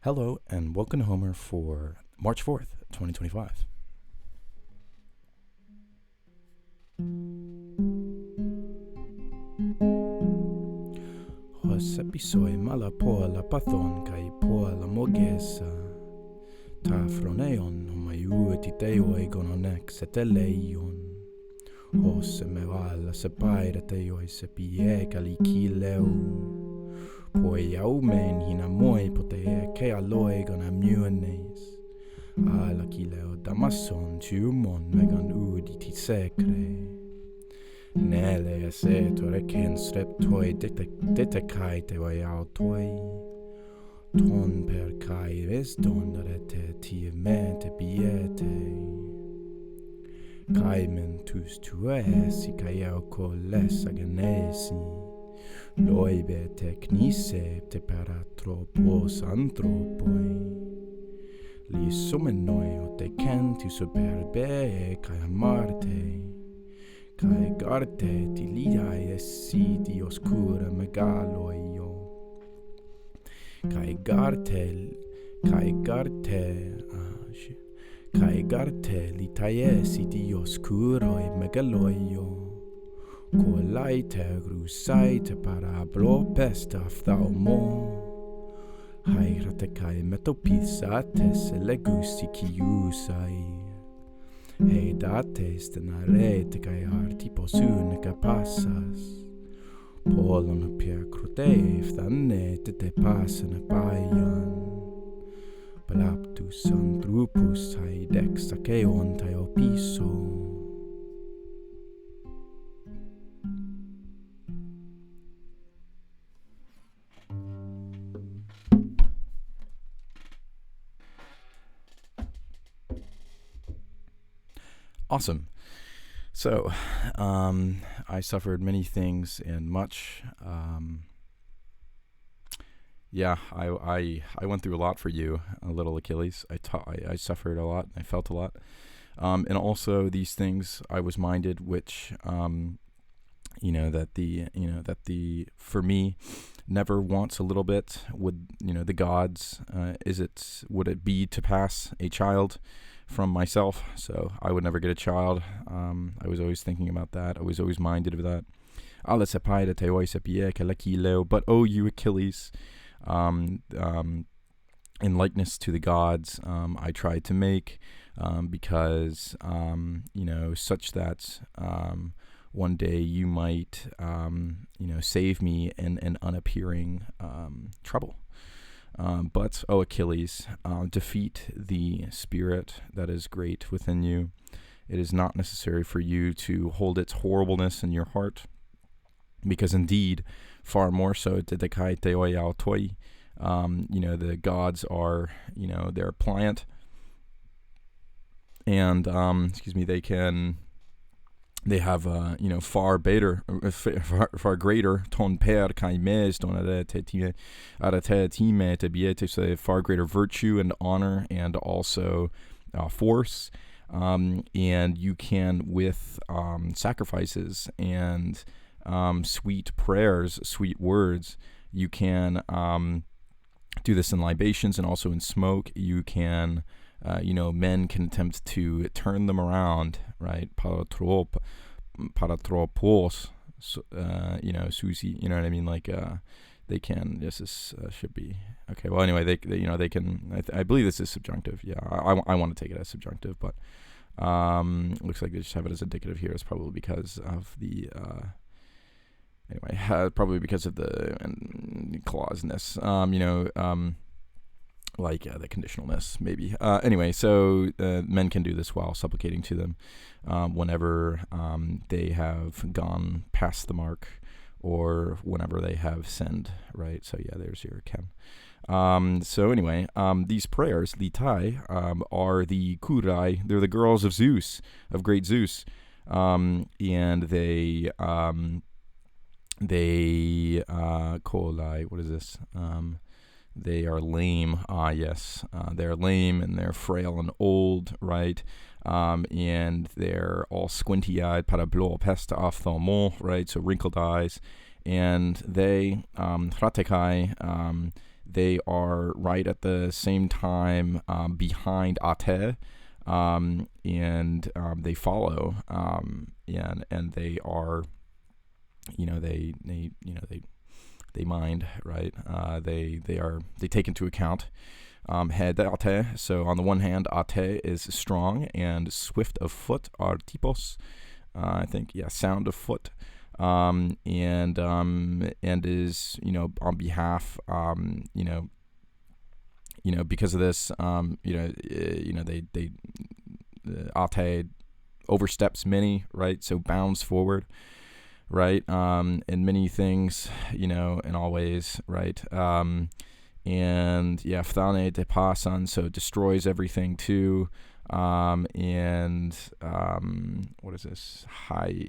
Hello and welcome to Homer for March 4th, 2025. Hosepisoi malapola pathon kai pola mogesa. Ta froneon homaiuti teoi gononex et eleion. Hose me vala se paira teoi se pieka li kileu. Poi aumen hina moi pote ke aloi gona muenes. Ala kileo damason tumon megan udi ti sekre. Nele ese tore ken strep toi dete kai te vai autoi. Ton per kai veston rete ti mente biete. Kai mentus tuesi kai au coles agenesi. Loibe technise te paratropos anthropoi. Li sumenoi o te kentu superbe kai amarte. Kai garte ti liai esi di oscura megaloio. Kai garte li taiesi di oscuroi megaloio. Ko laite grusaite parablo pesta fthaumo. Hairate kai metopisa se legusti kiusai. Hei dates na rete kai arti posune ka passas. Polon per crudef danne te passane paian. Balaptus antrupus hai dex akeon tai opiso. Awesome. So, I suffered many things and much. I went through a lot for you, a little Achilles. I suffered a lot. I felt a lot. And also these things I was minded, which, that for me, never once a little bit would, the gods, would it be to pass a child from myself? So I would never get a child. I was always thinking about that. I was always minded of that. But oh, you Achilles, in likeness to the gods, I tried to make, because, such that, one day you might, save me in an unappearing, trouble. But, O Achilles, defeat the spirit that is great within you. It is not necessary for you to hold its horribleness in your heart, because indeed, far more so, the gods are, they're pliant, and, they have, far greater ton per kai mes don aretime to be able to say far greater virtue and honor and also force, and you can with sacrifices and sweet prayers, sweet words, you can do this in libations and also in smoke. You can men can attempt to turn them around, right? Paratropos, Susie, you know what I mean? Like, they can, this should be, okay. Well, anyway, they can, I believe this is subjunctive. Yeah, I want to take it as subjunctive, but, looks like they just have it as indicative here. It's probably because of the, probably because of the clauseness, the conditionalness, maybe. Anyway, so men can do this while supplicating to them whenever they have gone past the mark or whenever they have sinned, right? So yeah, there's your Ken. So anyway, these prayers, litai, are the kurai. They're the girls of Zeus, of great Zeus, and they kolai. What is this? They are lame. Yes. They're lame and they're frail and old, right? And they're all squinty-eyed, parablo pesta ophthalmo, right? So wrinkled eyes. And they, ratekai, they are right at the same time behind Ate, and they follow, and they are, they mind, right? They take into account head Ate. So on the one hand, Ate is strong and swift of foot, are typos. I think, sound of foot. And is, on behalf, because of this, Ate oversteps many, right? So bounds forward, right? In many things, in all ways, right? And Phthane de Pasan, so destroys everything too. And what is this? Hi,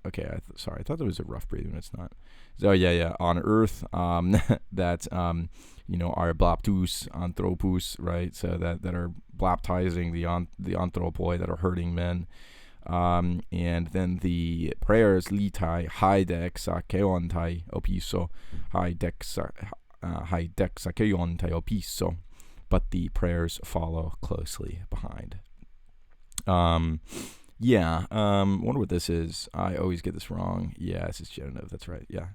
okay. Sorry, I thought that was a rough breathing. It's not. So on Earth, that are blaptus, anthropus, right? So that are baptizing the anthropoi, that are hurting men. And then the prayers litai haidexa keontai opiso haidexa keontai opiso, but the prayers follow closely behind. Wonder what this is. I always get this wrong. Yeah, this is genitive. That's right. Yeah.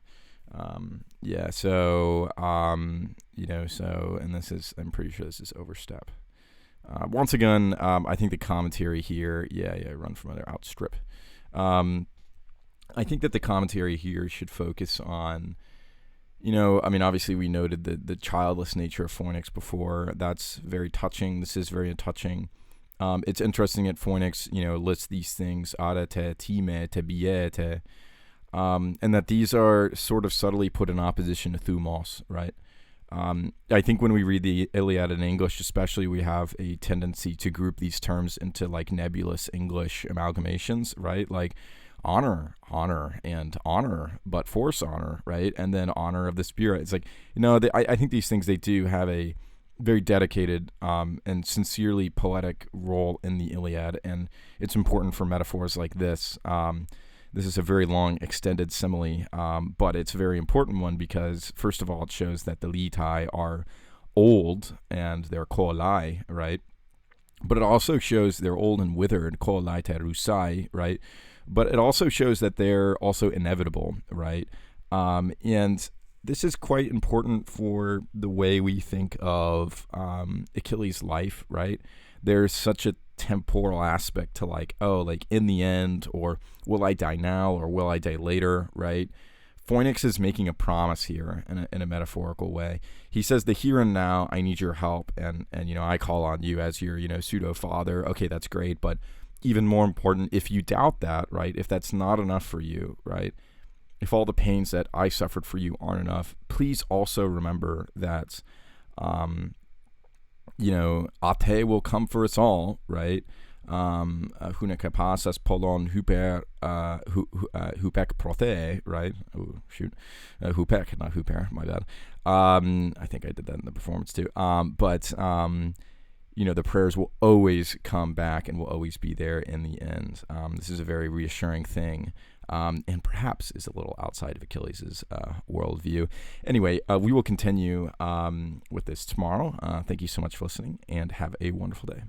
So, and this is, I'm pretty sure this is overstep. Once again, I think the commentary here, run from other outstrip. I think that the commentary here should focus on, obviously we noted the childless nature of Phoenix before. That's very touching. This is very touching. It's interesting that Phoenix, lists these things, arete, time, te biete, and that these are sort of subtly put in opposition to thumos, right? I think when we read the Iliad in English, especially, we have a tendency to group these terms into like nebulous English amalgamations, right? Like honor, and honor, but force honor, right? And then honor of the spirit. It's like, I think these things, they do have a very dedicated and sincerely poetic role in the Iliad, and it's important for metaphors like this. This is a very long, extended simile, but it's a very important one because, first of all, it shows that the litai are old and they're koalai, right? But it also shows they're old and withered, koalai te rusai, right? But it also shows that they're also inevitable, right? And this is quite important for the way we think of Achilles' life, right? There's such a temporal aspect to like in the end, or will I die now, or will I die later, right? Phoenix is making a promise here in a metaphorical way. He says, the here and now, I need your help, and I call on you as your pseudo father. Okay, that's great, but even more important, if you doubt that, right, if that's not enough for you, right, if all the pains that I suffered for you aren't enough, please also remember that Ate will come for us all, right? Huneka pasas polon huper hupek prothe, right? Oh shoot, hupek, not huper. My bad. I think I did that in the performance too. But the prayers will always come back and will always be there in the end. This is a very reassuring thing. And perhaps is a little outside of Achilles' worldview. Anyway, we will continue with this tomorrow. Thank you so much for listening, and have a wonderful day.